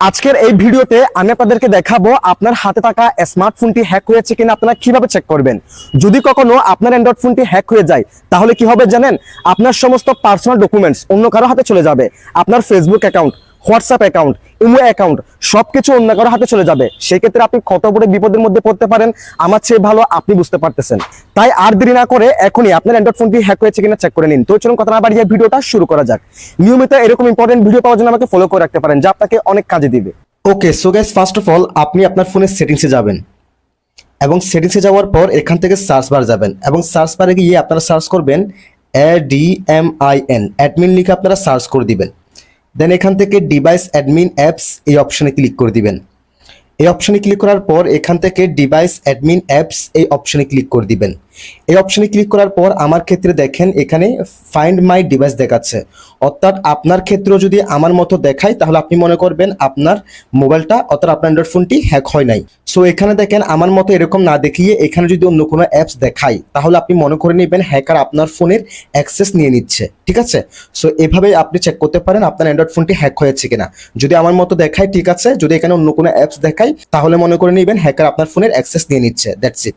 আজকের এই ভিডিওতে আমি আপনাদেরকে দেখাবো আপনার হাতে থাকা স্মার্টফোনটি হ্যাক হয়েছে কিনা আপনারা কিভাবে চেক করবেন। যদি কখনো আপনার অ্যান্ড্রয়েড ফোনটি হ্যাক হয়ে যায় তাহলে কি হবে জানেন? আপনার সমস্ত পার্সোনাল ডকুমেন্টস অন্য কারো হাতে চলে যাবে। আপনার Facebook account, WhatsApp account, imo account সবকিছু অন্য কারো হাতে চলে যাবে। সেই ক্ষেত্রে আপনি কত বড় বিপদের মধ্যে পড়তে পারেন আমার চেয়ে ভালো আপনি বুঝতে পারতেছেন। তাই আর দেরি না করে এখনই আপনার অ্যান্ড্রয়েড ফোনটি হ্যাক হয়েছে কিনা চেক করে নিন। তো চলুন কথা না বাড়িয়ে ভিডিওটা শুরু করা যাক। নিয়মিত এরকম ইম্পর্টেন্ট ভিডিও পাওয়ার জন্য আমাকে ফলো করে রাখতে পারেন, যা আপনাকে অনেক কাজে দিবে। Okay, so guys, first of all আপনি আপনার ফোনের সেটিংসে যাবেন এবং সেটিংসে যাওয়ার পর এখান থেকে সার্চ বার যাবেন এবং সার্চ বারে গিয়ে আপনারা সার্চ করবেন ADMIN, অ্যাডমিন লিখে আপনারা সার্চ করে দিবেন। দেন এখান থেকে ডিভাইস অ্যাডমিন অ্যাপস এই অপশনে ক্লিক করে দিবেন। এই অপশনে ক্লিক করার পর এখান থেকে ডিভাইস অ্যাডমিন অ্যাপস এই অপশনে ক্লিক করে দিবেন। এই অপশনে ক্লিক করার পর আমার ক্ষেত্রে দেখেন এখানে ফাইন্ড মাই ডিভাইস দেখাচ্ছে, অর্থাৎ আপনার ক্ষেত্রেও যদি আমার মতো দেখায় তাহলে আপনি মনে করবেন আপনার মোবাইলটা অর্থাৎ আপনার অ্যান্ড্রয়েড ফোনটি হ্যাক হয় নাই। সো এখানে দেখেন আমার মতো এরকম না দেখিয়ে এখানে যদি অন্য কোনো অ্যাপস দেখায় তাহলে আপনি মনে করে নেবেন হ্যাকার আপনার ফোনের অ্যাক্সেস নিয়ে নিচ্ছে। ঠিক আছে, সো এভাবে আপনি চেক করতে পারেন আপনার অ্যান্ড্রয়েড ফোনটি হ্যাক হয়েছে কিনা। যদি আমার মতো দেখায় ঠিক আছে, যদি এখানে অন্য কোনো অ্যাপস দেখায় তাহলে মনে করে নেবেন হ্যাকার আপনার ফোনের অ্যাক্সেস নিয়ে নিচ্ছে। That's it.